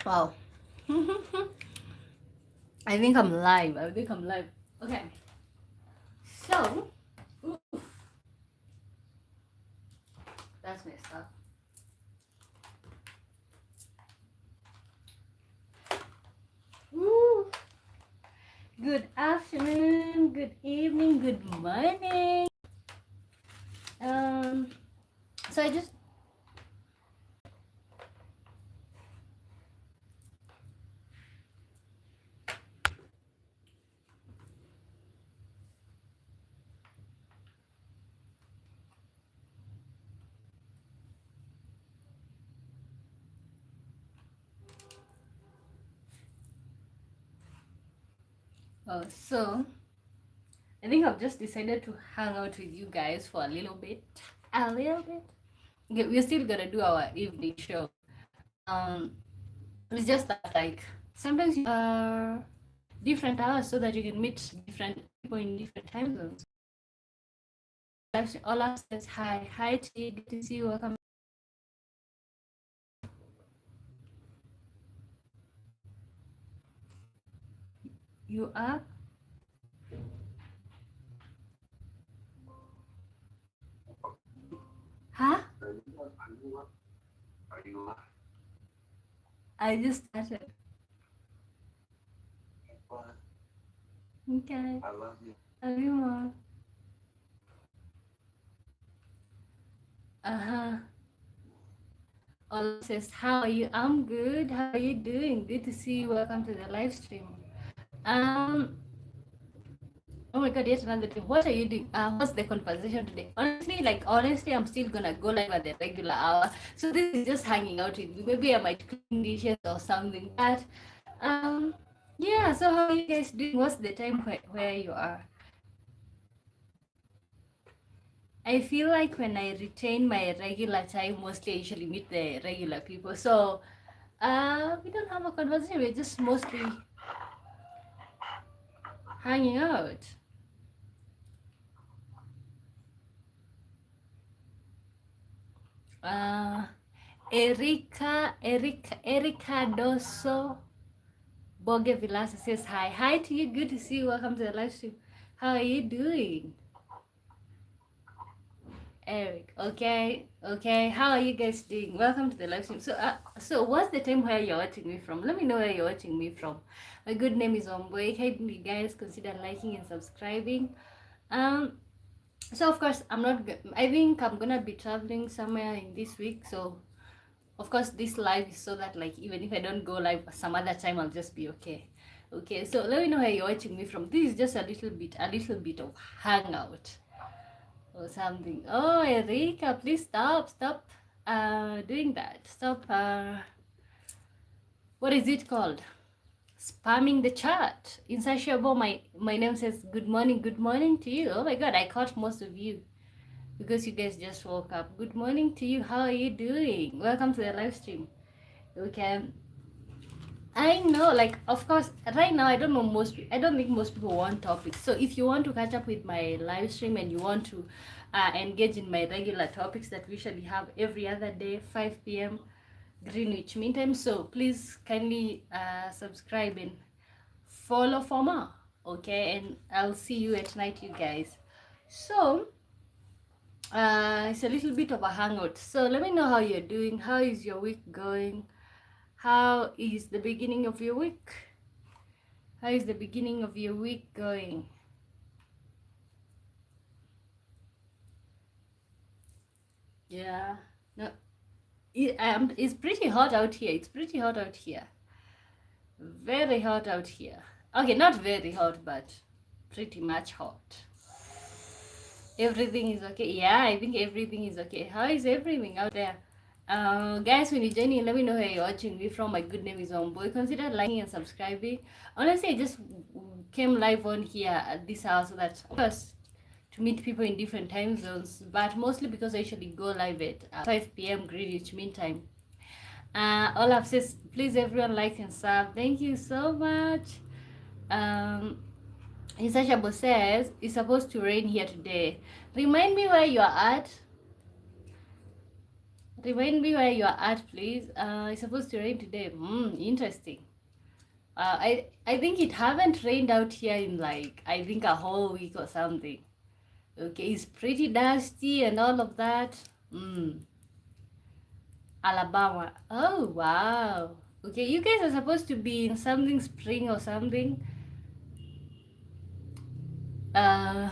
Wow. I think I'm live. I think I'm live. Okay. So, that's messed up. Woo. Good afternoon, good evening, good morning. Um, so I just so I think I've just decided to hang out with you guys for a little bit. A little bit. Okay, we're still gonna do our evening show. Um, it's just that like sometimes you are different hours so that you can meet different people in different time zones. Ola says hi. Hi T, good to see you. Welcome. You are? Huh? I just started. Okay. I love you. Love you more. Uh-huh. Ola says, how are you? I'm good. How are you doing? Good to see you. Welcome to the live stream. Um, oh my god, yet another thing. What are you doing? What's the conversation today? Honestly, I'm still gonna go live at the regular hour. So this is just hanging out with you. Maybe I might clean dishes or something. But yeah, so how are you guys doing? What's the time where you are? I feel like when I retain my regular time, mostly I usually meet the regular people. So we don't have a conversation, we're just mostly hanging out. Uh Erica Dosso Boge Vilasa says hi. Hi to you, good to see you. Welcome to the live stream. How are you doing? Eric, okay. How are you guys doing? Welcome to the live stream. So what's the time where you're watching me from? Let me know where you're watching me from. My good name is Omboy. Hey, you guys consider liking and subscribing. Um, so of course I think I'm gonna be traveling somewhere in this week. So of course this live is so that like even if I don't go live some other time, I'll just be okay. Okay, so let me know where you're watching me from. This is just a little bit of hangout or something. Oh, Erika, please stop doing that. Stop what is it called? Spamming the chat. Insatiable, my name says good morning to you. Oh my god, I caught most of you because you guys just woke up. Good morning to you. How are you doing? Welcome to the live stream. Okay. I know, like, of course, right now I don't think most people want topics. So if you want to catch up with my live stream and you want to engage in my regular topics that we usually have every other day, 5 p.m. Greenwich Mean Time, so please kindly subscribe and follow for more. Okay, and I'll see you at night, you guys. So it's a little bit of a hangout. So let me know how you're doing. How is your week going? How is the beginning of your week? How is the beginning of your week going? Yeah. No, it's pretty hot out here. It's pretty hot out here. Very hot out here. Okay, not very hot, but pretty much hot. Everything is okay. Yeah, I think everything is okay. How is everything out there? Guys, when you join in, let me know where you're watching me from. My good name is Omboy. Consider liking and subscribing. Honestly, I just came live on here at this house so that first to meet people in different time zones, but mostly because I usually go live at 5 p.m. Greenwich Mean Time. Olaf says, please everyone like and sub. Thank you so much. Insatiable says, it's supposed to rain here today. Remind me where you are at. Remind me where you are at, please. It's supposed to rain today. Interesting. I think it haven't rained out here in like I think a whole week or something. Okay, it's pretty dusty and all of that. Alabama. Oh wow. Okay, you guys are supposed to be in something spring or something. Uh,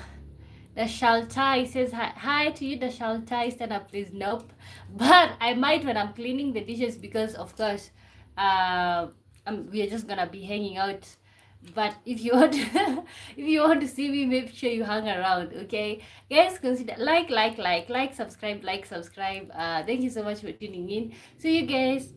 the Shaltai says hi to you. The Shaltai, stand up, please. Nope, but I might when I'm cleaning the dishes because of course, we are just gonna be hanging out. But if you want, if you want to see me, make sure you hang around. Okay, guys, consider subscribe, subscribe. Thank you so much for tuning in. See you guys.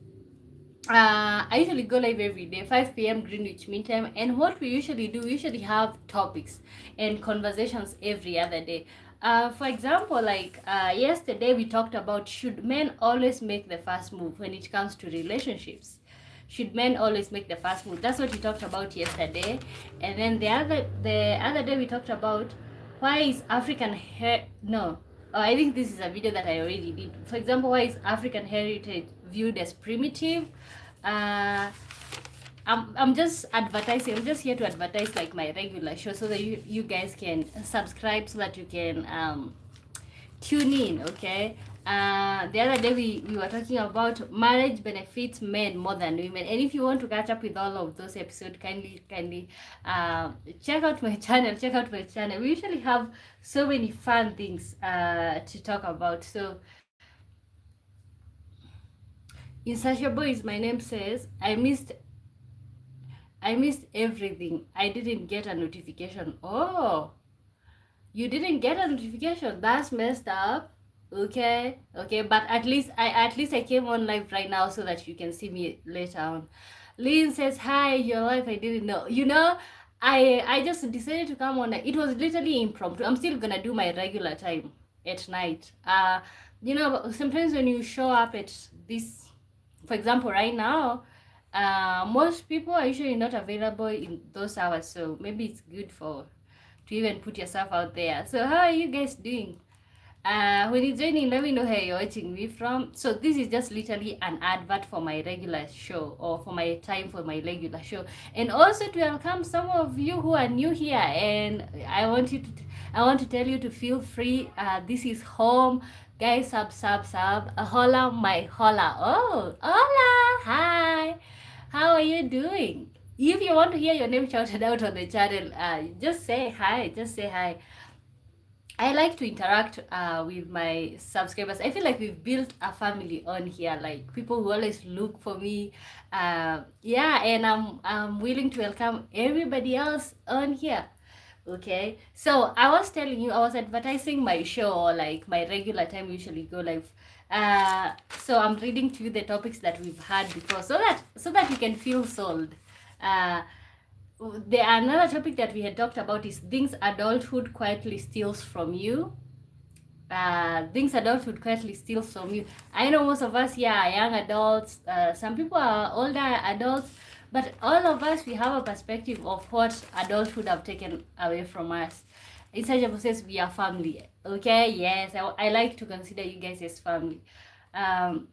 I usually go live every day, 5 p.m. Greenwich Mean Time. And what we usually do, we usually have topics and conversations every other day. For example, like yesterday, we talked about should men always make the first move when it comes to relationships? Should men always make the first move? That's what we talked about yesterday. And then the other day, we talked about why is African hair no. I think this is a video that I already did. For example, why is African heritage viewed as primitive? I'm just advertising. I'm just here to advertise like my regular show so that you guys can subscribe so that you can tune in. Okay. The other day we were talking about marriage benefits men more than women, and if you want to catch up with all of those episodes, kindly check out my channel. We usually have so many fun things to talk about. So Insatiable is my name says I missed everything. I didn't get a notification. Oh, you didn't get a notification. That's messed up. Okay, but at least I came on live right now so that you can see me later on. Lynn says hi, your life. I didn't know. I just decided to come on. It was literally impromptu. I'm still gonna do my regular time at night. Sometimes when you show up at this, for example, right now, most people are usually not available in those hours, so maybe it's good to even put yourself out there. So how are you guys doing? When you're joining, let me know where you're watching me from. So this is just literally an advert for my regular show or for my time for my regular show, and also to welcome some of you who are new here. And I want to tell you to feel free. This is home, guys. Sub. Hola, my hola. Oh, hola. Hi. How are you doing? If you want to hear your name shouted out on the channel, just say hi. I like to interact with my subscribers. I feel like we've built a family on here, like people who always look for me. And I'm willing to welcome everybody else on here. Okay, so I was telling you, I was advertising my show, like my regular time usually go live. So I'm reading to you the topics that we've had before, so that you can feel sold. Another topic that we had talked about is things adulthood quietly steals from you. Things adulthood quietly steals from you. I know most of us here are young adults. Some people are older adults, but all of us, we have a perspective of what adulthood have taken away from us. Insatiable says we are family. Okay, yes, I like to consider you guys as family. And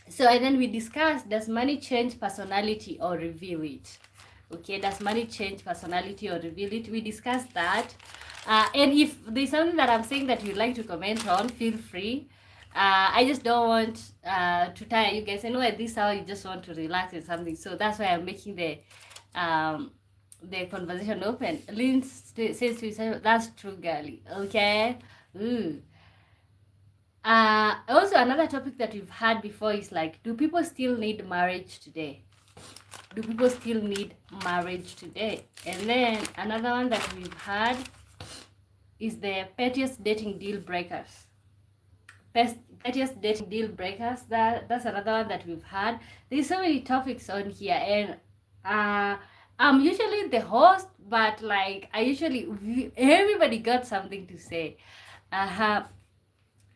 then we discussed, does money change personality or reveal it? Okay, does money change personality or reveal it? We discussed that. And if there's something that I'm saying that you'd like to comment on, feel free. I just don't want to tire you guys. I know at this hour you just want to relax or something. So that's why I'm making the conversation open. Lynn says to herself, that's true, girly. Okay. Ooh. Also, another topic that we've had before is like, do people still need marriage today? Do people still need marriage today? And then another one that we've had is the pettiest dating deal breakers. Pettiest dating deal breakers. That's another one that we've had. There's so many topics on here, and I'm usually the host, but like everybody got something to say.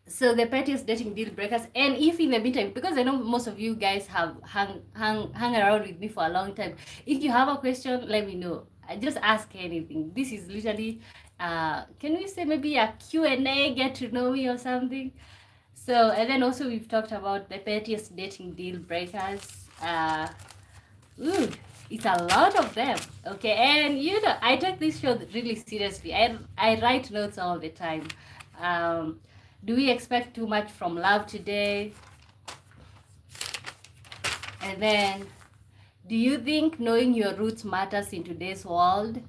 So the pettiest dating deal breakers, and if in the meantime, because I know most of you guys have hung around with me for a long time, if you have a question, let me know. I just ask anything. This is literally can we say maybe a Q&A, get to know me or something. So, and then also we've talked about the pettiest dating deal breakers. Ooh, it's a lot of them. Okay, and you know, I take this show really seriously. I write notes all the time. Um, do we expect too much from love today? And then, do you think knowing your roots matters in today's world?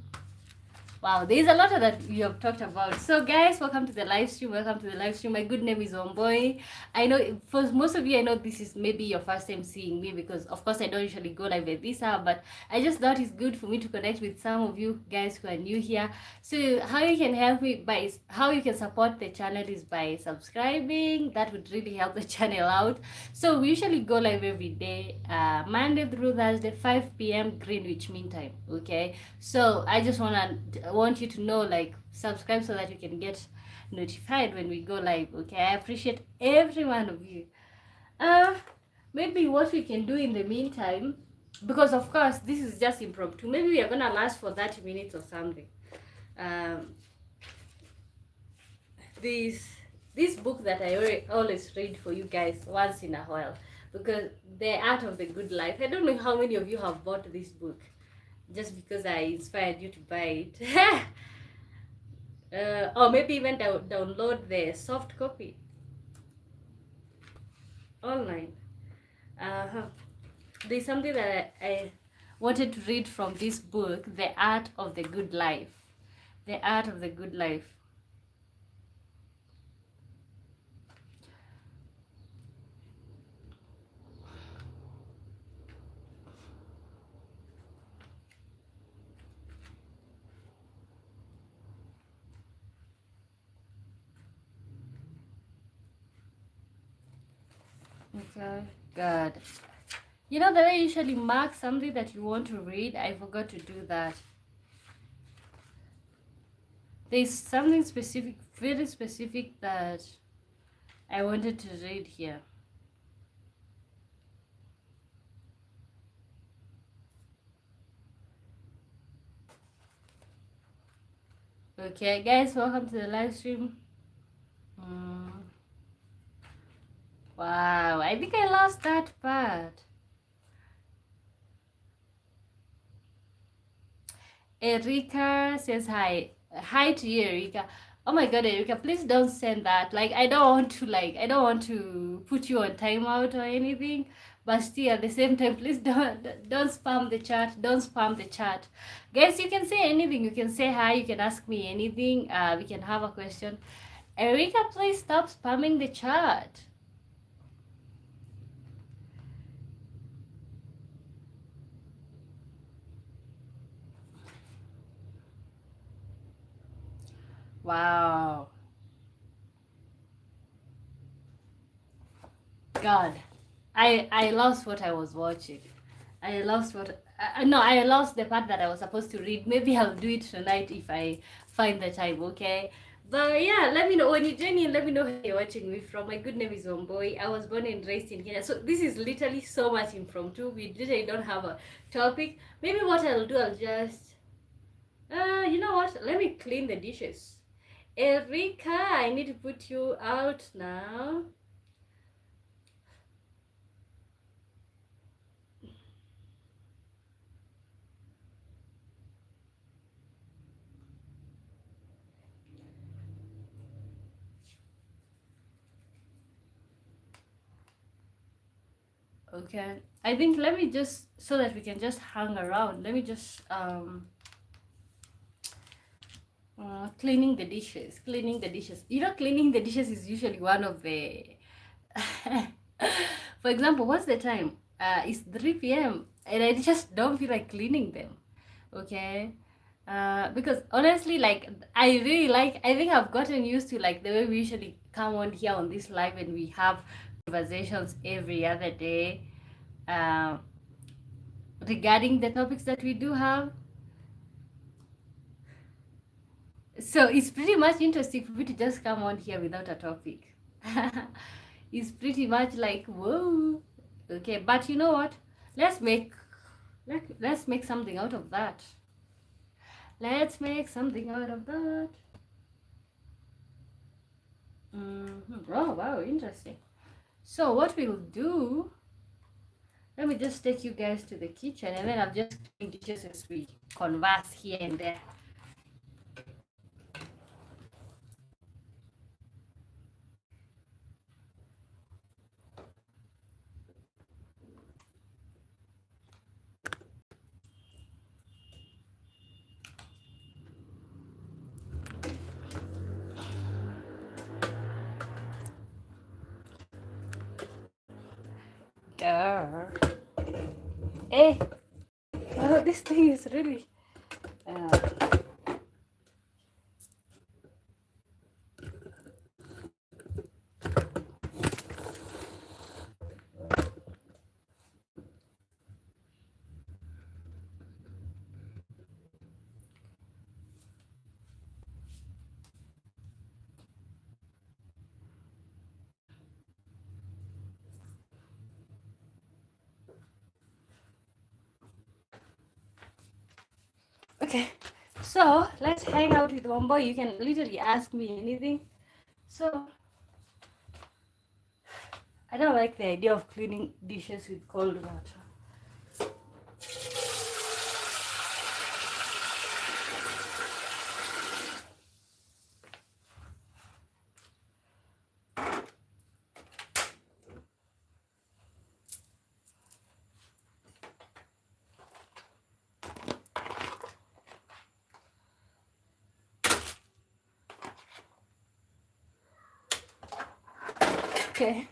Wow, there's a lot of that you have talked about. So, guys, welcome to the live stream. Welcome to the live stream. My good name is Omboy. I know for most of you, I know this is maybe your first time seeing me because, of course, I don't usually go live at this hour. But I just thought it's good for me to connect with some of you guys who are new here. So, how you can help me by how you can support the channel is by subscribing. That would really help the channel out. So, we usually go live every day, Monday through Thursday, 5 p.m. Greenwich Mean Time. Okay, so I just want you to know, like, subscribe so that you can get notified when we go live. Okay, I appreciate every one of you. Maybe what we can do in the meantime, because of course this is just impromptu, maybe we are gonna last for 30 minutes or something. This book that I always read for you guys once in a while, because The Art of the Good Life. I don't know how many of you have bought this book just because I inspired you to buy it. Or maybe even download the soft copy online. There's something that I wanted to read from this book, The Art of the Good Life. The Art of the Good Life. Okay, good. You know that I usually mark something that you want to read. I forgot to do that. There's something specific, very specific, that I wanted to read here. Okay, guys, welcome to the live stream. Wow, I think I lost that part. Erika says hi. Hi to you, Erika. Oh my god, Erika, please don't send that. Like, I don't want to put you on timeout or anything. But still, at the same time, please don't spam the chat. Don't spam the chat. Guys, you can say anything. You can say hi. You can ask me anything. We can have a question. Erika, please stop spamming the chat. Wow. God, I lost what I was watching. I lost what no, I lost the part that I was supposed to read. Maybe I'll do it tonight if I find the time. Okay. But yeah, let me know when you join in. Let me know where you're watching me from. My good name is Omboy. I was born and raised in Kenya, so this is literally so much impromptu. We literally don't have a topic. Maybe what I'll do, I'll just you know what? Let me clean the dishes. Erika, I need to put you out now. Okay, I think let me just, so that we can just hang around, let me just cleaning the dishes. You know, cleaning the dishes is usually one of the for example, what's the time? It's 3 p.m. and I just don't feel like cleaning them. Okay. Because honestly, like, I think I've gotten used to, like, the way we usually come on here on this live and we have conversations every other day regarding the topics that we do have. So it's pretty much interesting for me to just come on here without a topic. It's pretty much like, whoa. Okay, but you know what? Let's make something out of that. Let's make something out of that. Oh, wow, interesting. So what we'll do, let me just take you guys to the kitchen and then I'll just clean dishes as we converse here and there. Grr. Hey, oh, this thing is really. Uh, okay, so let's hang out with Wombo. You can literally ask me anything. So I don't like the idea of cleaning dishes with cold water. Okay,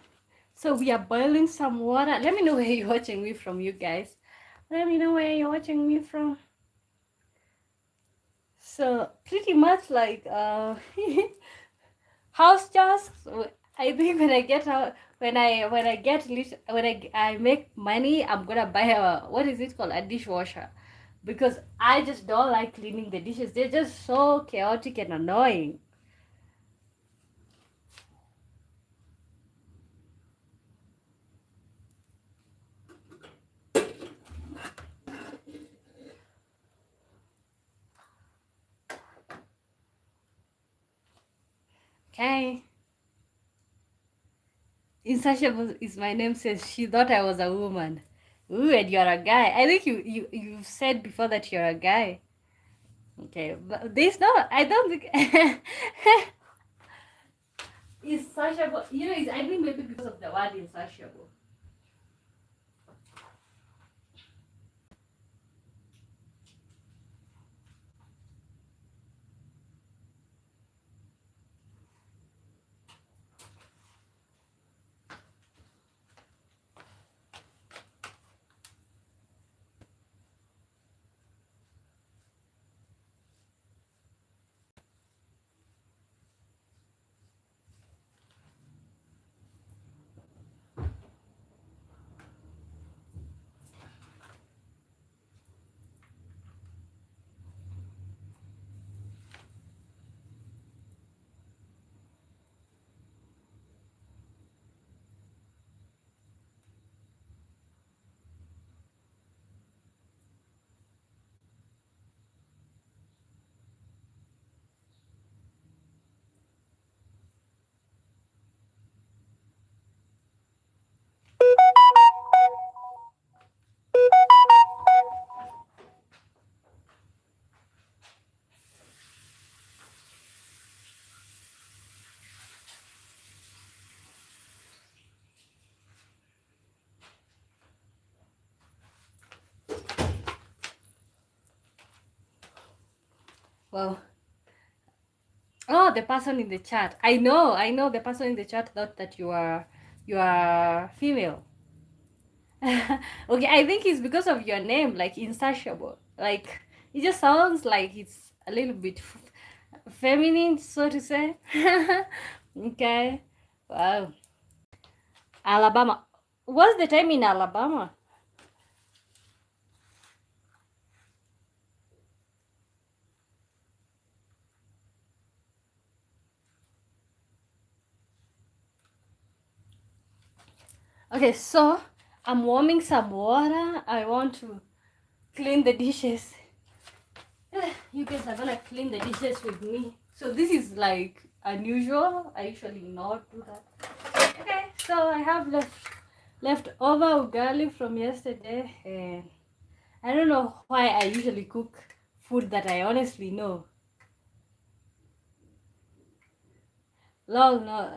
so we are boiling some water. Let me know where you're watching me from, you guys. Let me know where you're watching me from. So pretty much like house chores. I think when I get out, when I make money, I'm gonna buy a, what is it called, a dishwasher, because I just don't like cleaning the dishes. They're just so chaotic and annoying. Okay. Insatiable is my name, says she thought I was a woman. Ooh, and you're a guy. I think you've said before that you're a guy. Okay, but this, no, I don't think insatiable. You know, I think maybe because of the word insatiable. Well, oh, the person in the chat. I know the person in the chat thought that you are female. Okay, I think it's because of your name, like insatiable. Like it just sounds like it's a little bit feminine, so to say. Okay. Wow. Alabama. What's the time in Alabama? Okay, so I'm warming some water. I want to clean the dishes. You guys are gonna clean the dishes with me. So this is like unusual. I usually not do that. Okay, so I have leftover ugali from yesterday, and I don't know why I usually cook food that I honestly know. Lol, no.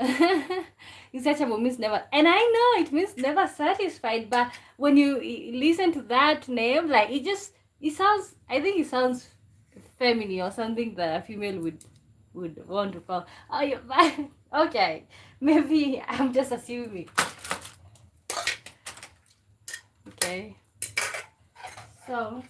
Insatiable means never, and I know it means never satisfied. But when you listen to that name, like it sounds. I think it sounds feminine or something that a female would want to call. Oh, yeah, okay. Maybe I'm just assuming. Okay, so.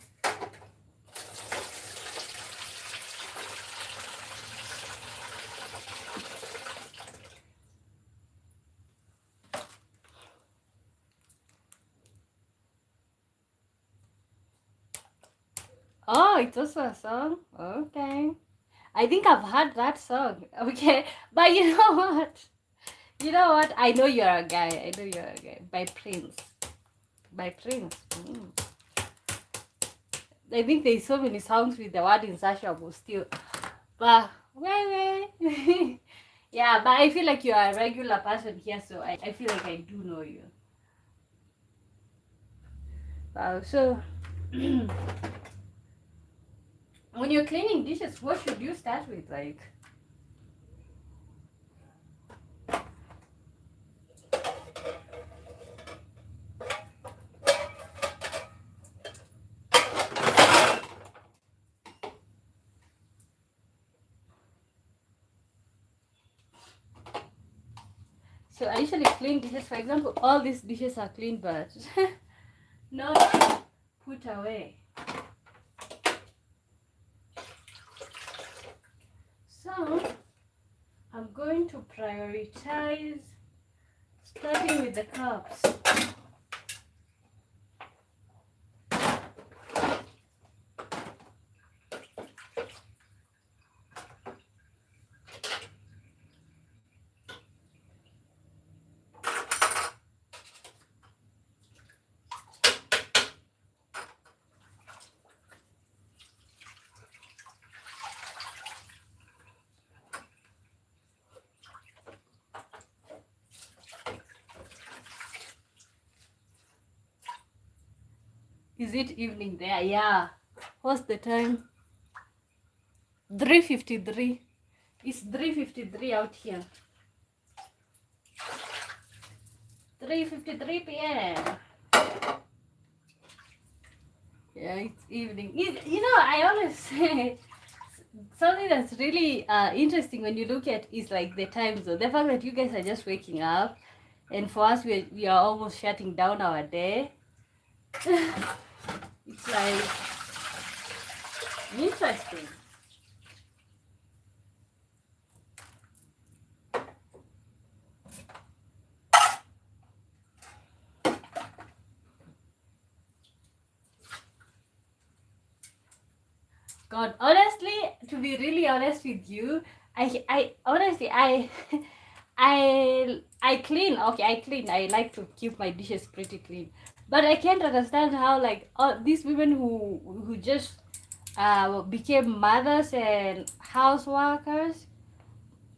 Oh, it's also a song? Okay. I think I've heard that song. Okay. But you know what? You know what? I know you're a guy. I know you're a guy. By Prince. By Prince. I think there's so many songs with the word insatiable still. But, wait. Yeah, but I feel like you're a regular person here, so I feel like I do know you. Wow, so when you're cleaning dishes, what should you start with? Like, so I usually clean dishes. For example, all these dishes are clean, but not put away. So I'm going to prioritize starting with the cups. Is it evening there? Yeah. What's the time? 3:53. It's 3:53 out here. 3:53 p.m. Yeah, it's evening. I always say something that's really interesting when you look at is like the time zone. The fact that you guys are just waking up, and for us, we are almost shutting down our day. It's like interesting. God, honestly, to be really honest with you, I honestly, I clean. Okay, I clean. I like to keep my dishes pretty clean, but I can't understand how like all these women who just became mothers and house workers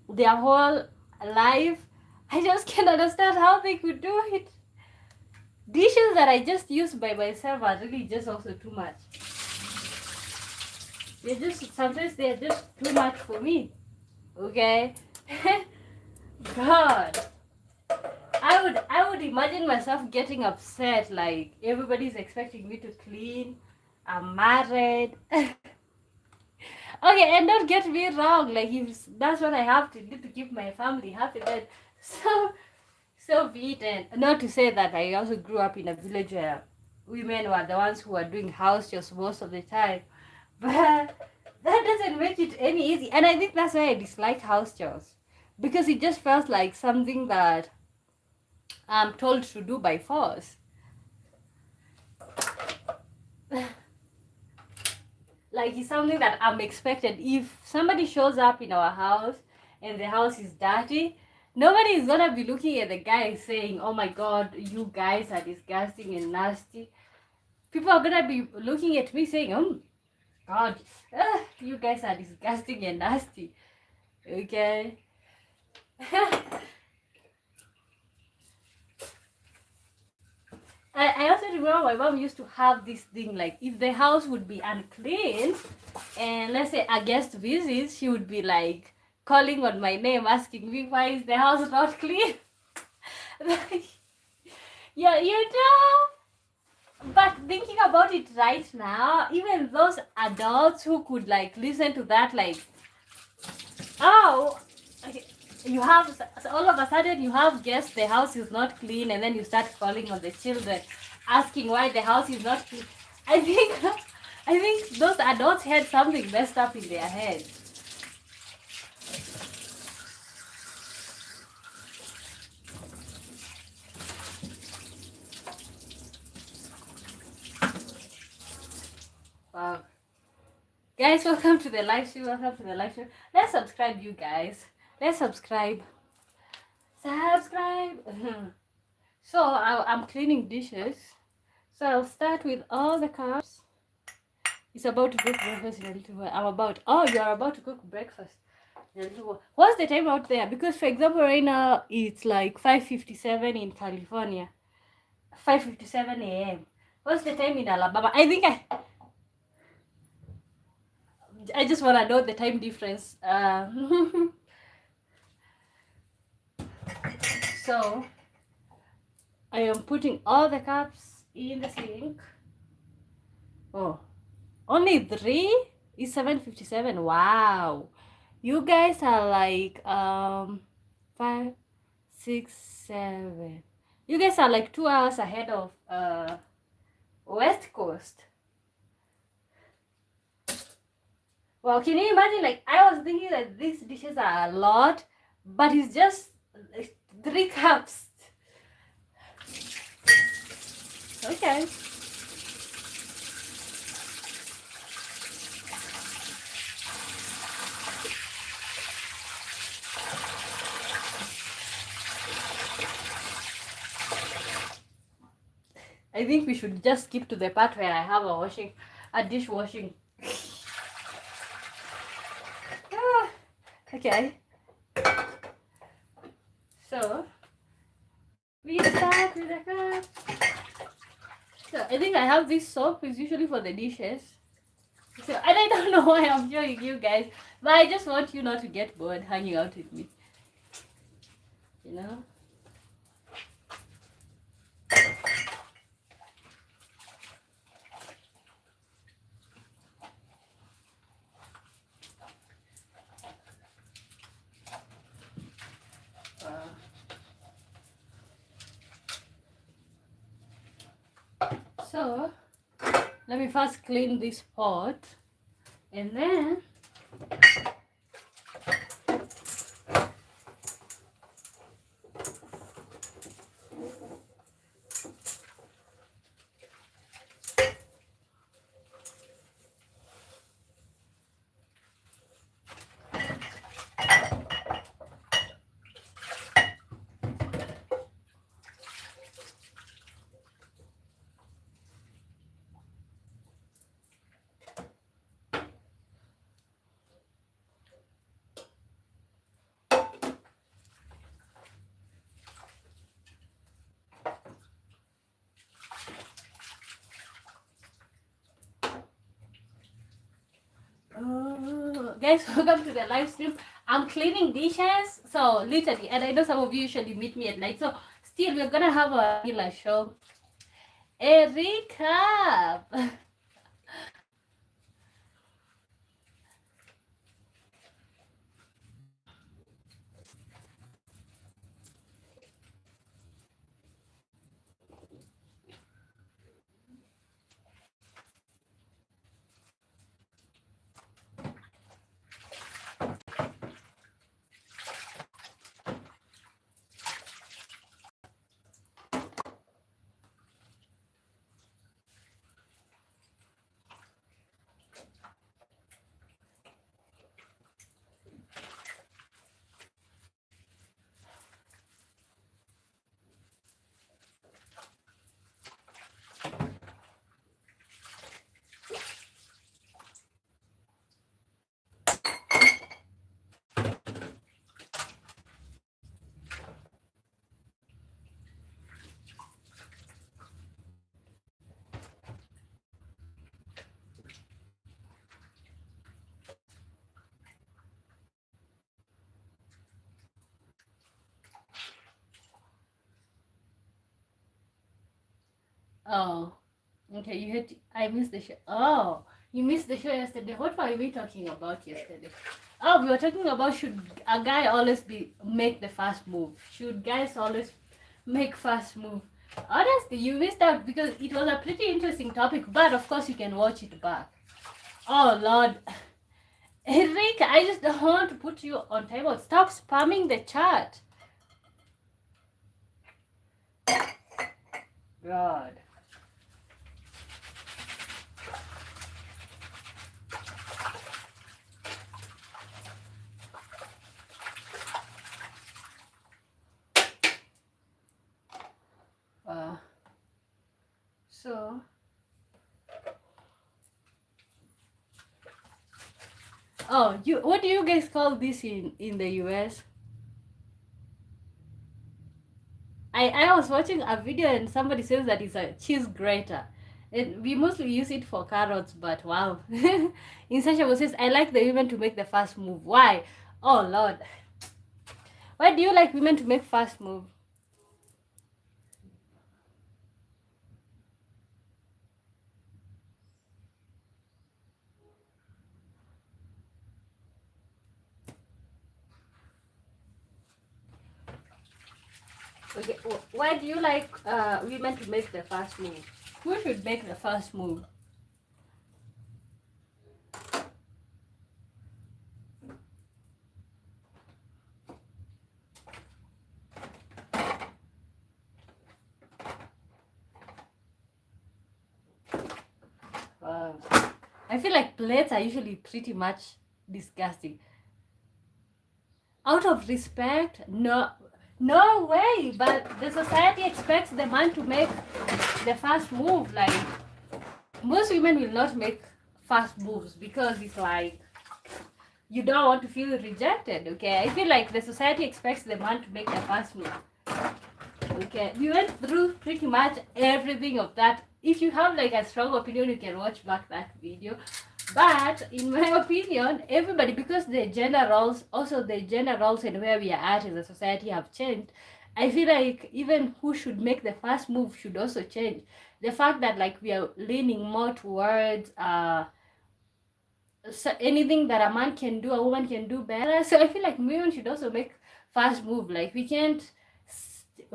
their whole life. I just can't understand how they could do it. Dishes that I just use by myself are really just also too much. Sometimes they're just too much for me. Okay? God. I would imagine myself getting upset, like everybody's expecting me to clean. I'm married. Okay, and don't get me wrong, like if that's what I have to do to keep my family happy, then so be it. And not to say that I also grew up in a village where women were the ones who were doing house chores most of the time. But that doesn't make it any easy. And I think that's why I dislike house chores. Because it just felt like something that I'm told to do by force. Like it's something that I'm expected. If somebody shows up in our house and the house is dirty, nobody is gonna be looking at the guy saying, "Oh my God, you guys are disgusting and nasty." People are gonna be looking at me saying, "Oh God, you guys are disgusting and nasty." Okay, I also remember my mom used to have this thing like if the house would be unclean and let's say a guest visits, she would be like calling on my name asking me why is the house not clean. Yeah, you know. But thinking about it right now, even those adults who could like listen to that, like, oh, okay, you have so all of a sudden you have guests, the house is not clean, and then you start calling on the children, asking why the house is not clean. I think, I think those adults had something messed up in their head. Wow. Guys, welcome to the live stream. Welcome to the live stream. Let's subscribe, you guys. Let's subscribe. Subscribe. So I'm cleaning dishes. So I'll start with all the cups. It's about to cook breakfast in a little while. I'm about. Oh, you are about to cook breakfast in a little while. What's the time out there? Because for example, right now it's like 5:57 in California. 5:57 a.m. What's the time in Alabama? I just want to know the time difference. So I am putting all the cups in the sink. Oh, only 3 is 7:57. Wow. You guys are like 5, 6, 7. You guys are like 2 hours ahead of West Coast. Well, can you imagine? Like I was thinking that these dishes are a lot, but it's just 3 cups. Okay. I think we should just skip to the part where I have a dishwashing. Okay. So we start with the cup. So I think I have this soap. It's usually for the dishes. So and I don't know why I'm showing you guys, but I just want you not to get bored hanging out with me. You know. So let me first clean this pot and then guys, welcome to the live stream. I'm cleaning dishes, so literally, and I know some of you usually meet me at night, so still we're gonna have a regular show. A recap. Oh, okay. You had. I missed the show. Oh, you missed the show yesterday. What were we talking about yesterday? Oh, we were talking about should a guy always make the first move? Should guys always make first move? Honestly, you missed out because it was a pretty interesting topic. But of course, you can watch it back. Oh Lord, Enrique, I just don't want to put you on timeout. Stop spamming the chat. God. So oh, what do you guys call this in the US? I was watching a video and somebody says that it's a cheese grater. And we mostly use it for carrots, but wow. Insatiable says, I like the women to make the first move. Why? Oh Lord. Why do you like women to make first move? Okay, why do you like women to make the first move? Who should make the first move? I feel like plates are usually pretty much disgusting. Out of respect, no way. But the society expects the man to make the first move. Like most women will not make fast moves because it's like you don't want to feel rejected. Okay, I feel like the society expects the man to make the first move. Okay, we went through pretty much everything of that. If you have like a strong opinion, you can watch back that video. But in my opinion, everybody, because the gender roles, also the gender roles and where we are at in the society have changed, I feel like even who should make the first move should also change. The fact that like we are leaning more towards so anything that a man can do, a woman can do better. So I feel like women should also make first move. Like we can't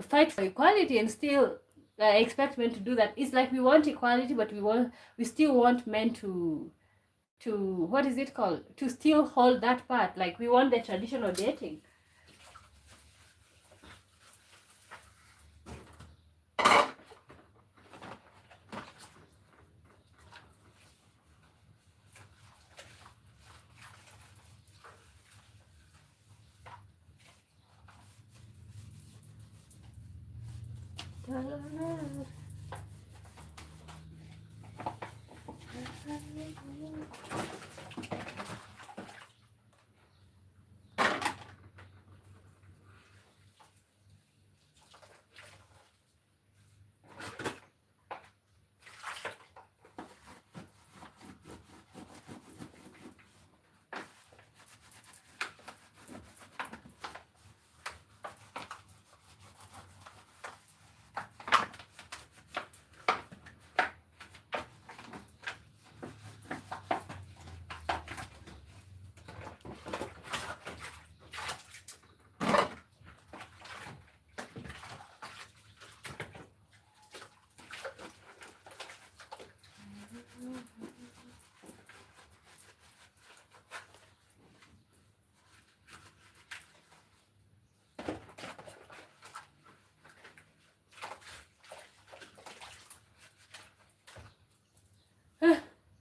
fight for equality and still expect men to do that. It's like we want equality, but we still want men to what is it called, to still hold that part. Like we want the traditional dating.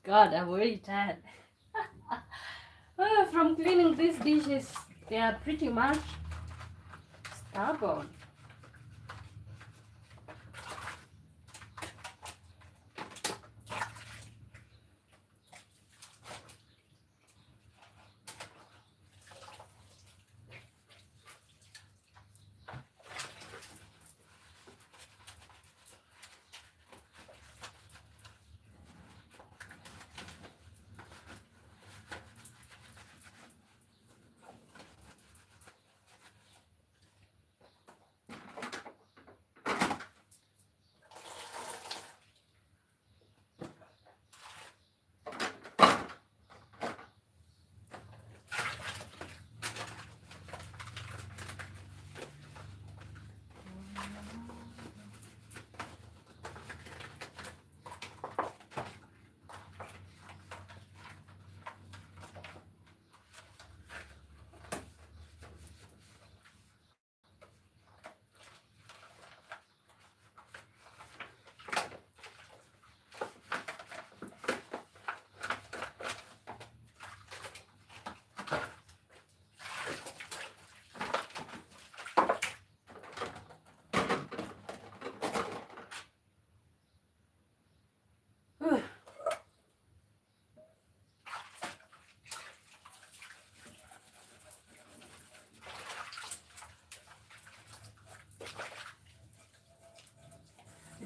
God, I'm very tired. From cleaning these dishes, they are pretty much stubborn.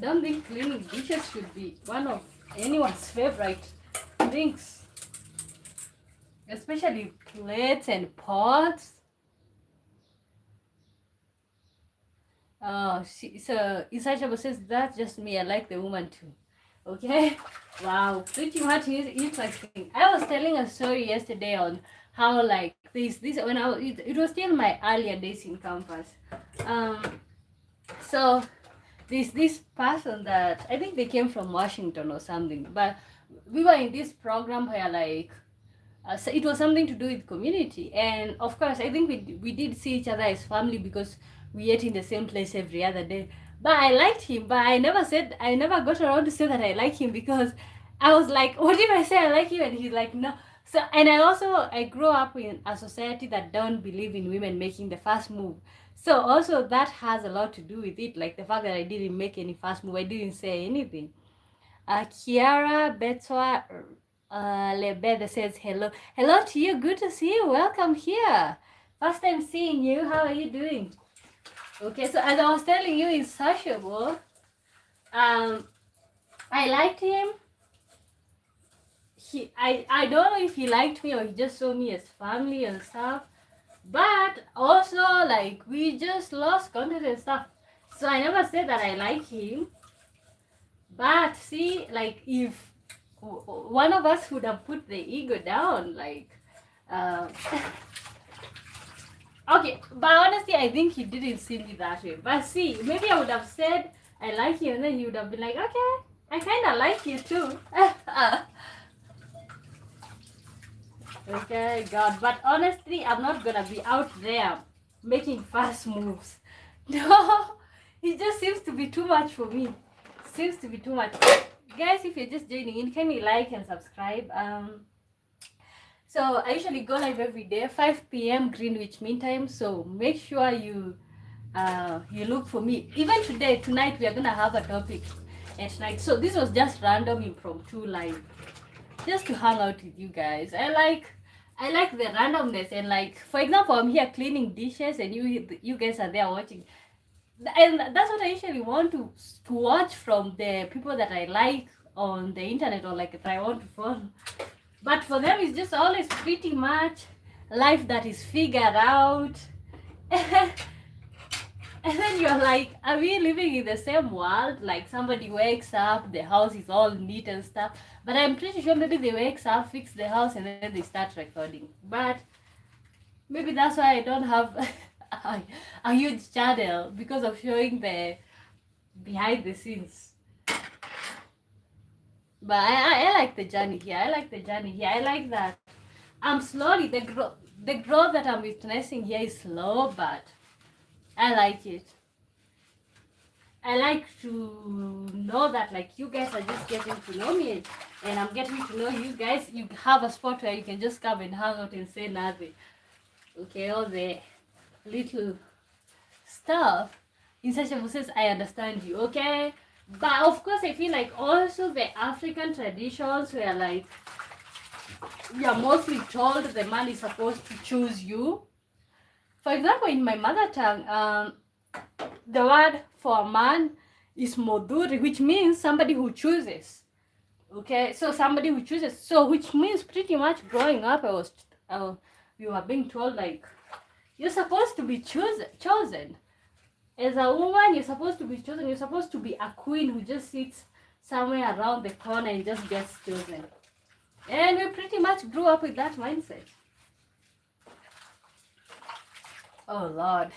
don't think cleaning dishes should be one of anyone's favorite things, especially plates and pots. So Isaiah says that's just me. I like the woman too. Okay. Wow. Pretty much interesting. I was telling a story yesterday on how like this when it was still my earlier days in campus. So this person that I think they came from Washington or something, but we were in this program where like so it was something to do with community, and of course I think we did see each other as family because we ate in the same place every other day. But I liked him, but I never got around to say that I like him because I was like, what if I say I like you? And he's like, no. So and I grew up in a society that don't believe in women making the first move. So also that has a lot to do with it, like the fact that I didn't make any first move, I didn't say anything. Kiara Betwa Lebede says hello. Hello to you. Good to see you. Welcome here. First time seeing you. How are you doing? Okay, so as I was telling you, insatiable. I liked him. I don't know if he liked me or he just saw me as family and stuff. But also like we just lost contact and stuff. So I never said that I like him. But see, like if one of us would have put the ego down, like okay, but honestly I think he didn't see me that way. But see, maybe I would have said I like you and then he would have been like, okay, I kind of like you too. Okay, God, but honestly I'm not gonna be out there making fast moves. No, it just seems to be too much for me. Seems to be too much. Guys, if you're just joining in, can you like and subscribe? So I usually go live every day 5 p.m. Greenwich Mean Time, so make sure you look for me. Even tonight we are gonna have a topic at night, so this was just random impromptu live just to hang out with you guys. I like the randomness, and like for example I'm here cleaning dishes and you guys are there watching, and that's what I usually want to watch from the people that I like on the internet or like if I want to follow. But for them it's just always pretty much life that is figured out. And then you're like, are we living in the same world? Like somebody wakes up, the house is all neat and stuff. But I'm pretty sure maybe they wakes up, fix the house, and then they start recording. But maybe that's why I don't have a huge channel, because of showing the behind the scenes. But I like the journey here. I like that I'm slowly, the growth that I'm witnessing here is slow, but I like it. I like to know that like you guys are just getting to know me and I'm getting to know you guys. You have a spot where you can just come and hang out and say nothing. Okay, all the little stuff. Insatiable says, I understand you, okay? But of course I feel like also the African traditions where like you're mostly told the man is supposed to choose you. For example, in my mother tongue, the word for a man is moduri, which means somebody who chooses. Okay, so somebody who chooses. So which means pretty much growing up, we were being told like you're supposed to be chosen. As a woman, you're supposed to be chosen. You're supposed to be a queen who just sits somewhere around the corner and just gets chosen. And we pretty much grew up with that mindset. Oh Lord.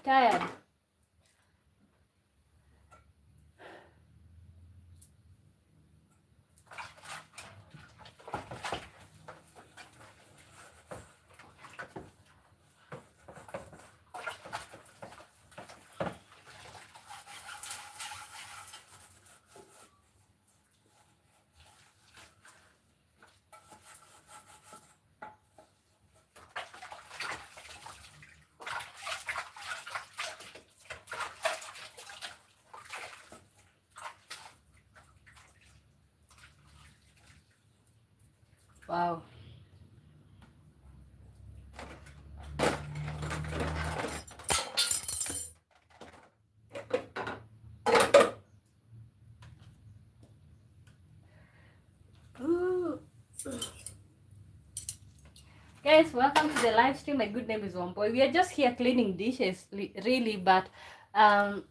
Tired. Wow. Guys, welcome to the live stream. My good name is Wamboy. We are just here cleaning dishes, really, but the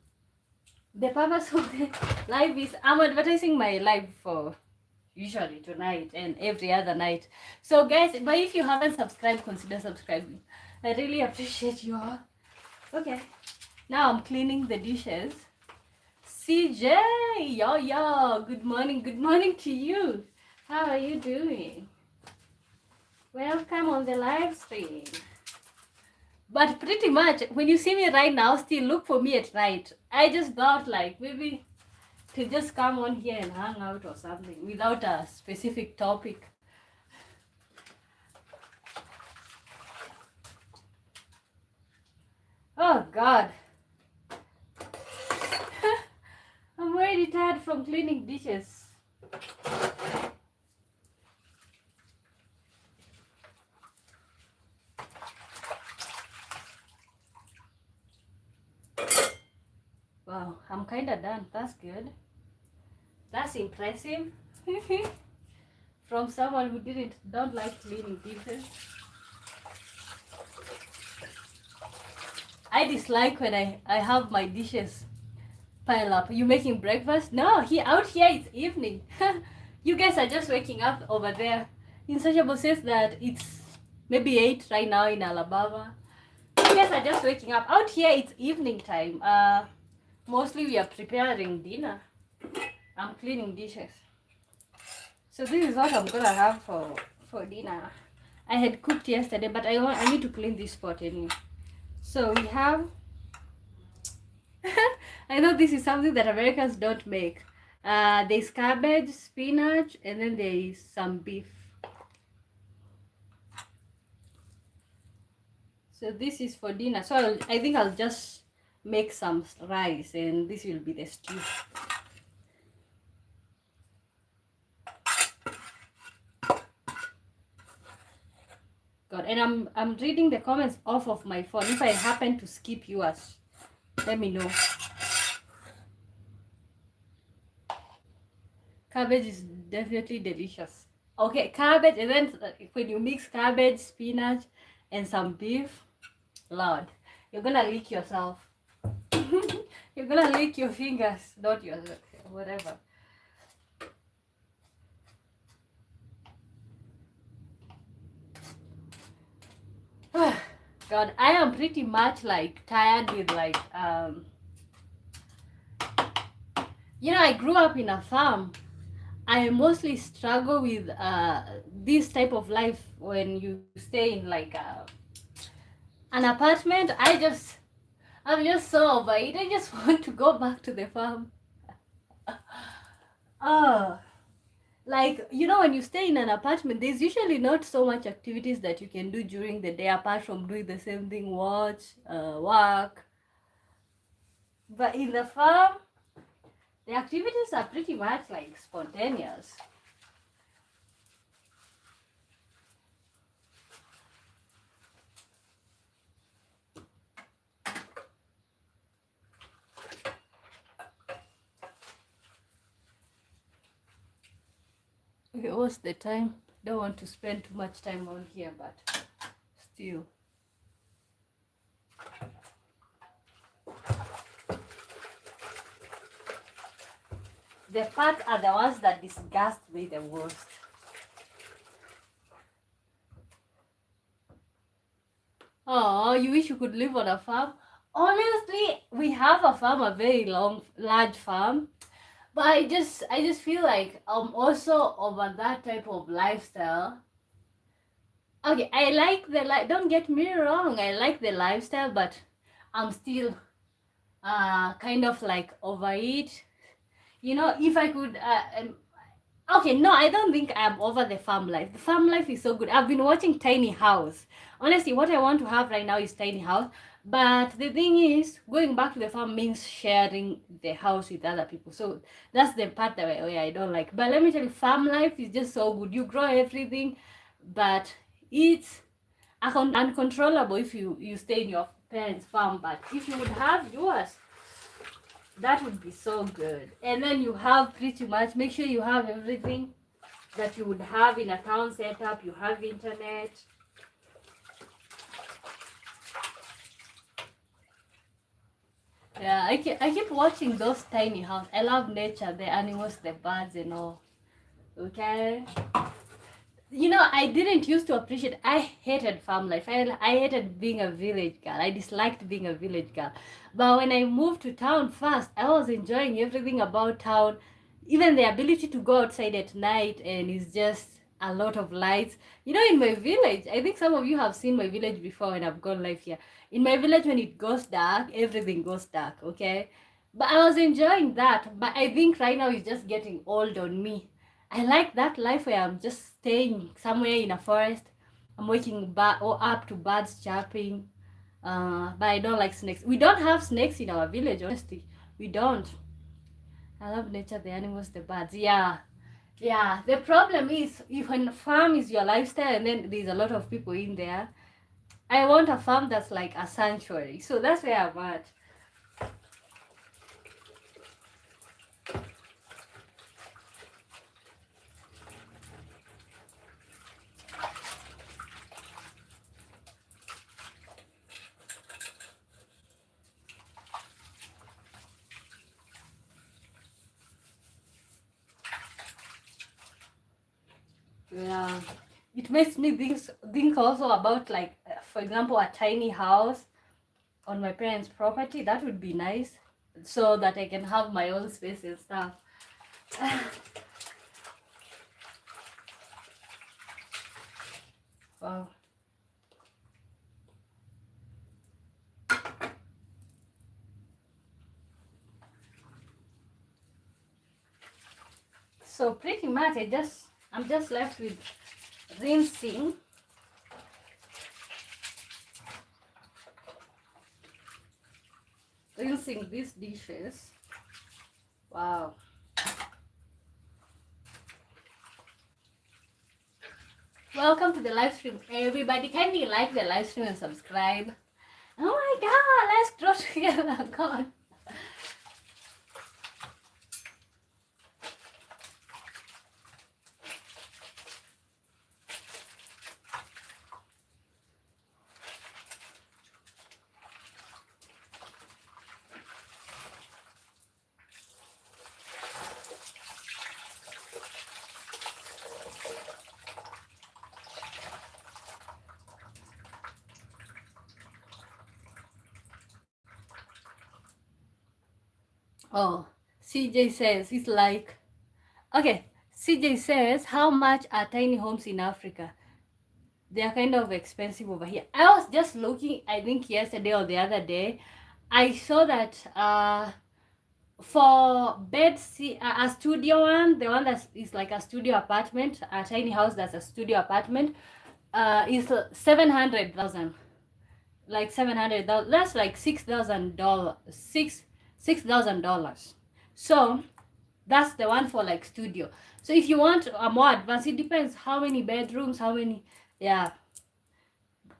purpose of the live is I'm advertising my live for usually tonight and every other night. So guys, but if you haven't subscribed, consider subscribing. I really appreciate you all. Okay, now I'm cleaning the dishes. CJ, yo, good morning to you. How are you doing? Welcome on the live stream. But pretty much, when you see me right now, still look for me at night. I just thought like maybe to just come on here and hang out or something without a specific topic. Oh God. I'm already tired from cleaning dishes. Wow, I'm kind of done. That's good. That's impressive. From someone who don't like cleaning dishes. I dislike when I have my dishes pile up. You making breakfast? No, out here it's evening. You guys are just waking up over there. Insatiable says that it's maybe 8 right now in Alabama. You guys are just waking up. Out here it's evening time. Mostly we are preparing dinner. I'm cleaning dishes. So this is what I'm gonna have for dinner. I had cooked yesterday, but I need to clean this pot anyway. So we have I know this is something that Americans don't make. There's cabbage, spinach, and then there is some beef. So this is for dinner. So I think I'll just make some rice, and this will be the stew. God, and I'm reading the comments off of my phone. If I happen to skip yours, let me know. Cabbage is definitely delicious. Okay, cabbage, and then when you mix cabbage, spinach, and some beef, Lord, you're gonna lick yourself. You're gonna lick your fingers, not your whatever. God, I am pretty much like tired with like I grew up in a farm. I mostly struggle with this type of life when you stay in like an apartment. I'm just so over it. I just want to go back to the farm. Like, when you stay in an apartment, there's usually not so much activities that you can do during the day apart from doing the same thing, watch, work. But in the farm, the activities are pretty much like spontaneous. Okay, what's the time? Don't want to spend too much time on here, but still. The parts are the ones that disgust me the most. Oh, you wish you could live on a farm? Honestly, we have a farm, a very large farm. But I just feel like I'm also over that type of lifestyle. Okay, I like don't get me wrong, I like the lifestyle, but I'm still kind of like over it. If I could okay, no, I don't think I'm over the farm life. The farm life is so good. I've been watching Tiny House. Honestly, what I want to have right now is Tiny House. But the thing is, going back to the farm means sharing the house with other people. So that's the part that I don't like. But let me tell you, farm life is just so good. You grow everything, but it's uncontrollable if you stay in your parents' farm. But if you would have yours, that would be so good. And then you have pretty much, make sure you have everything that you would have in a town setup. You have internet. Yeah, I keep watching those tiny houses. I love nature, the animals, the birds, and all. Okay. You know, I didn't used to appreciate. I hated farm life. I hated being a village girl. I disliked being a village girl. But when I moved to town first, I was enjoying everything about town, even the ability to go outside at night, and it's just a lot of lights. You know, in my village, I think some of you have seen my village before when I've gone live here. In my village, when it goes dark, everything goes dark. Okay, but I was enjoying that. But I think right now it's just getting old on me. I like that life where I'm just staying somewhere in a forest. I'm waking or up to birds chirping. But I don't like snakes. We don't have snakes in our village, honestly. We don't. I love nature, the animals, the birds. Yeah. Yeah. The problem is if when farm is your lifestyle and then there's a lot of people in there, I want a farm that's like a sanctuary. So that's where I'm at. Yeah. It makes me think also about like, for example, a tiny house on my parents' property. That would be nice, so that I can have my own space and stuff. Wow. So pretty much I'm just left with rinsing. Rinsing these dishes. Wow. Welcome to the live stream, everybody. Kindly like the live stream and subscribe. Oh my god, let's draw together. God. Oh, CJ says it's like, okay. CJ says, how much are tiny homes in Africa? They are kind of expensive over here. I was just looking, I think yesterday or the other day, I saw that for bed, a studio one, the one that is like a studio apartment, a tiny house that's a studio apartment, is 700,000. Like 700,000. That's like $6,000. $6,000. So that's the one for like studio. So if you want a more advanced, it depends how many bedrooms, how many. Yeah,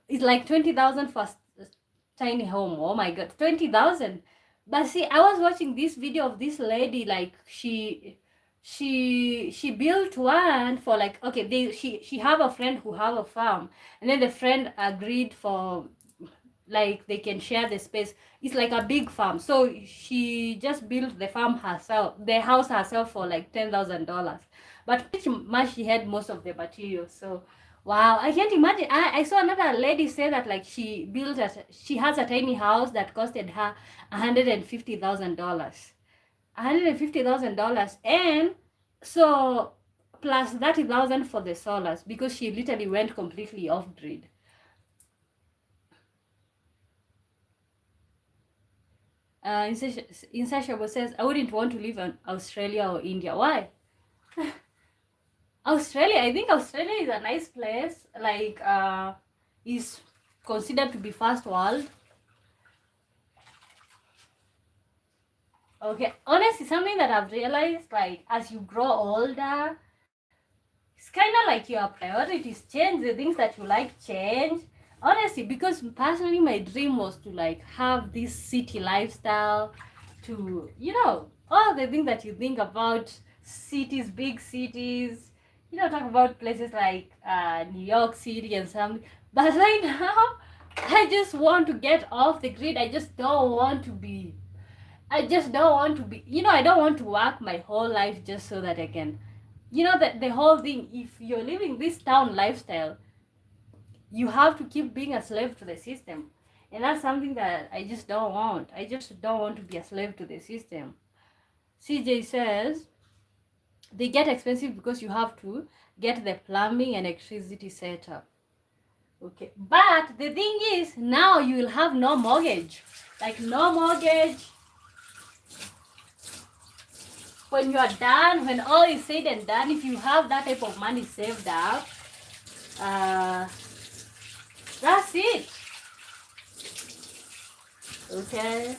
it's like 20,000 for tiny home. Oh my god, 20,000. But see, I was watching this video of this lady, like she built one for like, okay, she have a friend who have a farm, and then the friend agreed for like they can share the space. It's like a big farm, so she just built the farm herself, the house herself, for like $10,000. But pretty much she had most of the materials. So wow, I can't imagine. I saw another lady say that like she has a tiny house that costed her $150,000. $150,000, and so plus 30,000 for the solars, because she literally went completely off grid. Insatiable says, I wouldn't want to live in Australia or India. Why? Australia, I think Australia is a nice place. Like, is considered to be first world. Okay, honestly, something that I've realized, like, as you grow older, it's kind of like your priorities change. The things that you like change. Honestly, because personally, my dream was to like have this city lifestyle, to, you know, all the things that you think about cities, big cities, you know, talk about places like New York City and something. But right now, I just want to get off the grid. I just don't want to be I just don't want to be, I don't want to work my whole life just so that I can, that the whole thing, if you're living this town lifestyle, you have to keep being a slave to the system. And that's something that I just don't want. I just don't want to be a slave to the system. CJ says they get expensive because you have to get the plumbing and electricity set up. Okay. But the thing is, now you will have no mortgage. Like no mortgage. When you are done, when all is said and done, if you have that type of money saved up, that's it. Okay.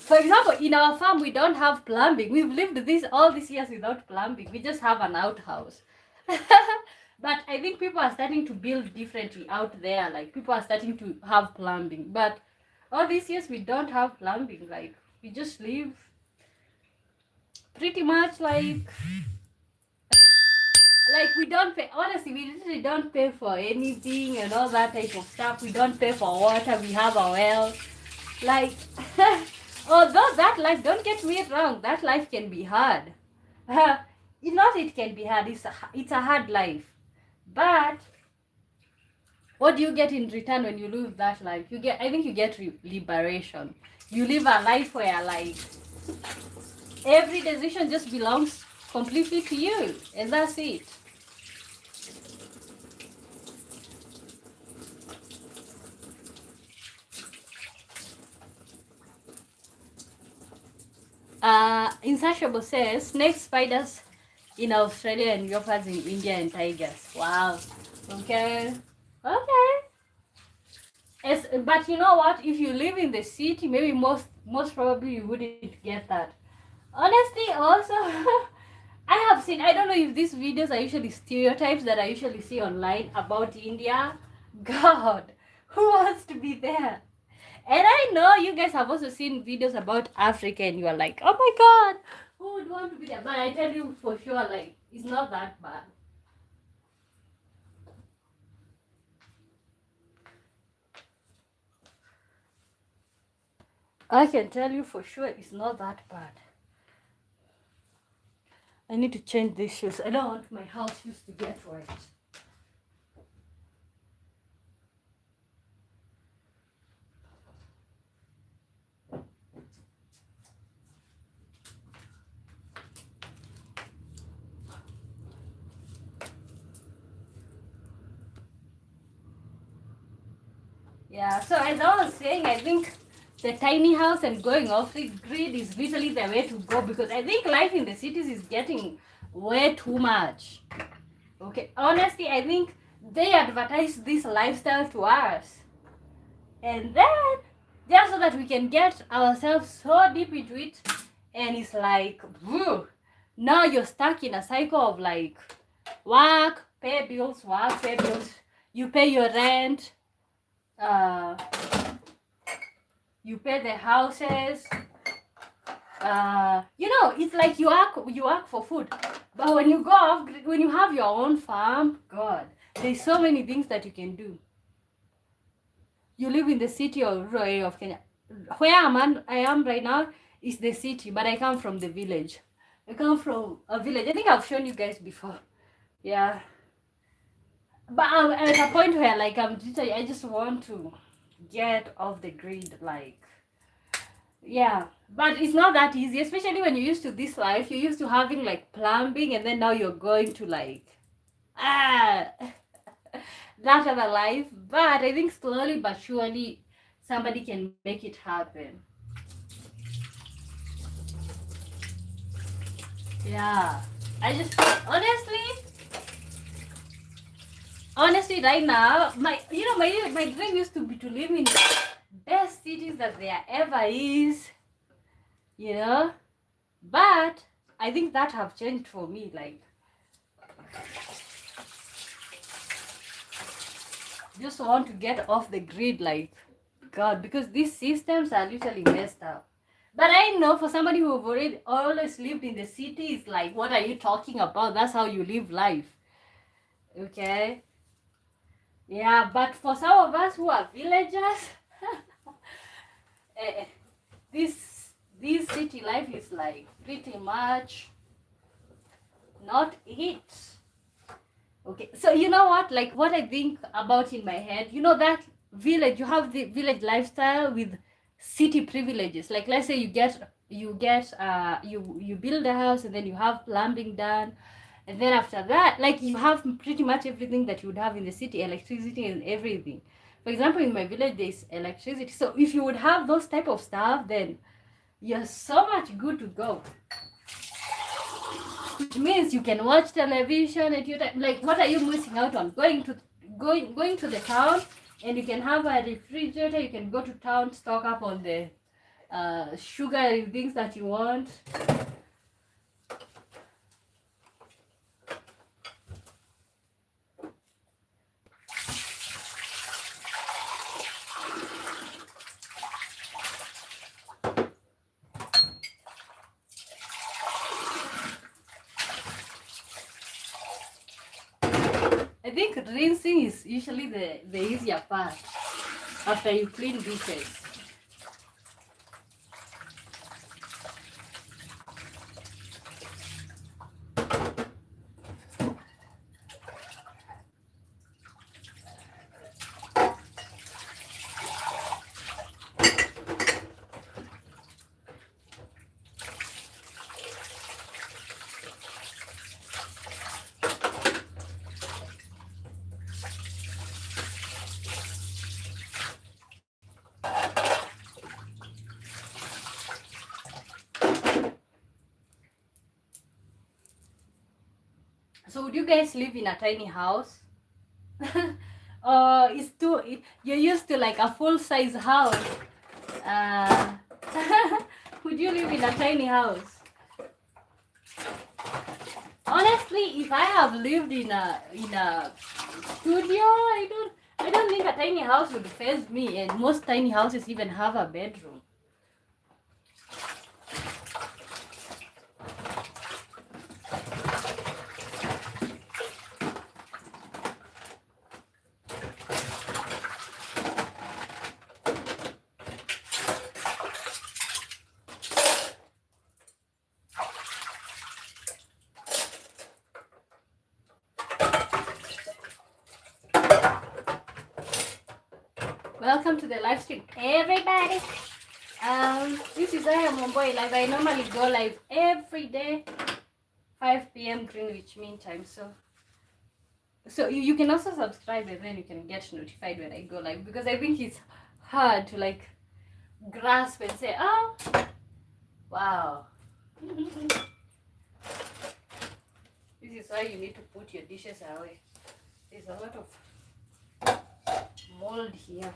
For example, in our farm, we don't have plumbing. We've lived all these years without plumbing. We just have an outhouse. But I think people are starting to build differently out there. Like people are starting to have plumbing. But all these years we don't have plumbing. Like we just live pretty much like we don't pay. Honestly, we literally don't pay for anything and all that type of stuff. We don't pay for water. We have a well. Like although that life, don't get me wrong, that life can be hard. It can be hard. It's a hard life. But what do you get in return when you live that life? I think you get liberation. You live a life where like every decision just belongs completely to you, and that's it. Insatiable says snakes, spiders in Australia and leopards in India and tigers. Wow. Okay. But you know what? If you live in the city, maybe most probably you wouldn't get that. Honestly, also, I don't know if these videos are usually stereotypes that I usually see online about India. God, who wants to be there? And I know you guys have also seen videos about Africa and you are like, oh my God, who would want to be there? But I tell you for sure, like, it's not that bad. I can tell you for sure it's not that bad. I need to change these shoes. I don't want my house shoes to get wet. Yeah, so as I was saying, I think the tiny house and going off the grid is literally the way to go, because I think life in the cities is getting way too much. Okay, honestly, I think they advertise this lifestyle to us, and then just so that we can get ourselves so deep into it, and it's like, whew, now you're stuck in a cycle of like work, pay bills, you pay your rent, you pay the houses, it's like you work for food. But when you have your own farm, God, there's so many things that you can do. You live in the city or rural area of Kenya. Where I am right now is the city, but I come from the village. I come from a village. I think I've shown you guys before. Yeah. But I'm at a point where like I just want to get off the grid, like, yeah. But it's not that easy, especially when you're used to this life. You're used to having like plumbing, and then now you're going to like that other life. But I think slowly but surely somebody can make it happen. Yeah. I just honestly right now, my dream used to be to live in the best cities that there ever is, but I think that have changed for me. Like, just want to get off the grid, like, God, because these systems are literally messed up. But I know for somebody who've already always lived in the cities, like, what are you talking about? That's how you live life. Okay. Yeah, but for some of us who are villagers, uh, this city life is like pretty much not it. Okay, so you know what? Like what I think about in my head, you know that village, you have the village lifestyle with city privileges. Like let's say you build a house and then you have plumbing done, and then after that, like you have pretty much everything that you would have in the city, electricity and everything. For example, in my village there's electricity. So if you would have those type of stuff, then you're so much good to go. Which means you can watch television at your time. Like, what are you missing out on? Going to the town, and you can have a refrigerator. You can go to town, stock up on the sugar and things that you want. I think rinsing is usually the easier part after you clean dishes. So would you guys live in a tiny house? You're used to like a full size house. Uh, would you live in a tiny house? Honestly, if I have lived in a studio, I don't think a tiny house would faze me, and most tiny houses even have a bedroom. Welcome to the live stream, everybody. This is I am Momboy Live. I normally go live every day, 5 p.m. Greenwich Mean Time. So you can also subscribe and then you can get notified when I go live, because I think it's hard to like grasp and say, oh, wow. This is why you need to put your dishes away. There's a lot of mold here.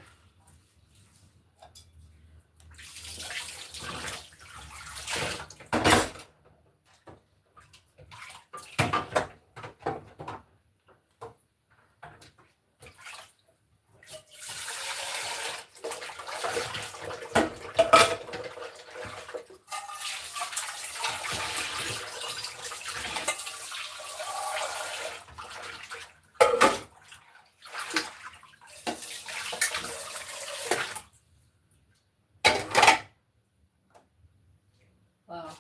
Wow.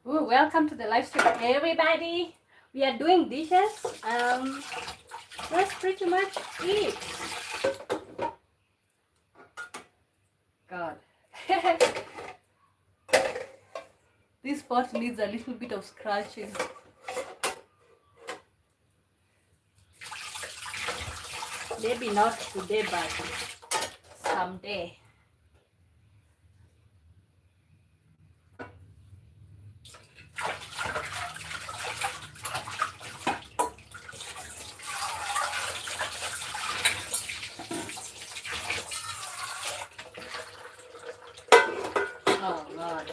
Ooh, welcome to the live stream, everybody. We are doing dishes. That's pretty much it. God. This pot needs a little bit of scratching. Maybe not today, but someday. Oh God.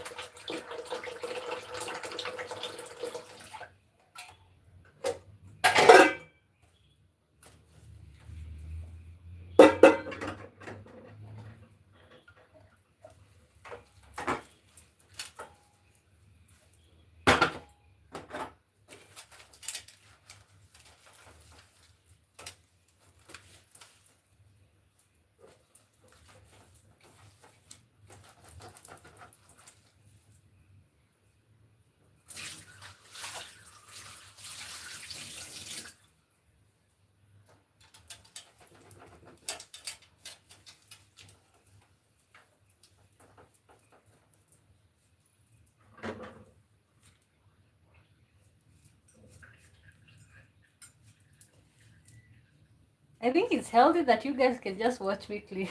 I think it's healthy that you guys can just watch me clean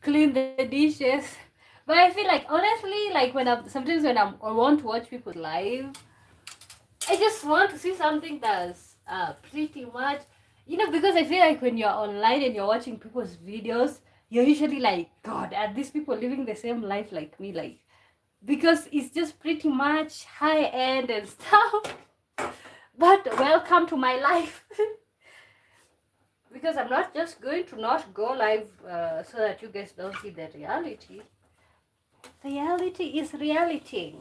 clean the dishes. But I feel like honestly, like when I want to watch people live, I just want to see something that's pretty much, because I feel like when you're online and you're watching people's videos, you're usually like, God, are these people living the same life like me? Like, because it's just pretty much high end and stuff. But welcome to my life. Because I'm not just going to not go live so that you guys don't see the reality. Reality is reality.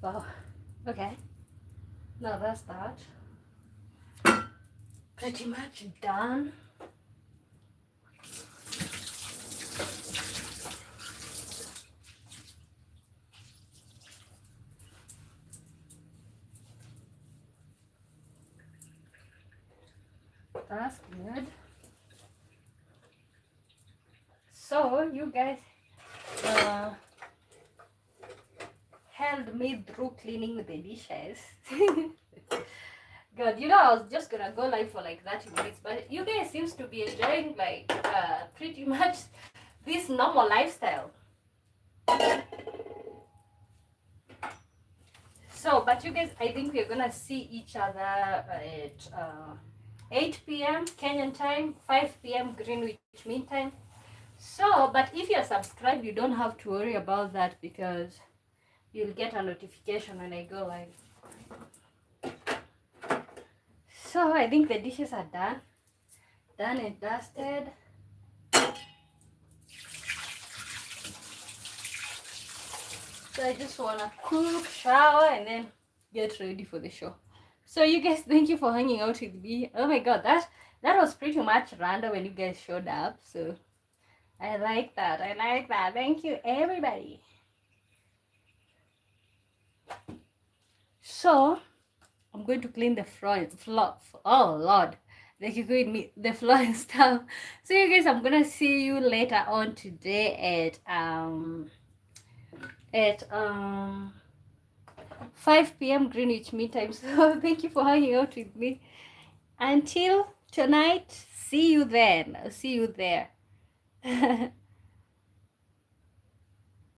Wow. Okay. Now that's that. Pretty much done. That's good. So you guys uh, held me through cleaning the dishes. God, I was just gonna go live for like 30 minutes, but you guys seems to be enjoying like pretty much this normal lifestyle. So, but you guys, I think we're gonna see each other at 8 p.m. Kenyan time, 5 p.m. Greenwich Mean Time. So, but if you're subscribed, you don't have to worry about that because you'll get a notification when I go live. So, I think the dishes are done and dusted. So I just wanna cook, shower, and then get ready for the show. So you guys, thank you for hanging out with me. Oh my god, that was pretty much random when you guys showed up. So I like that. I like that. Thank you, everybody. So I'm going to clean the floor. Oh Lord, like you going me the floor and stuff. So you guys, I'm gonna see you later on today at 5 p.m. Greenwich Mean Time. So thank you for hanging out with me. Until tonight, see you then. See you there.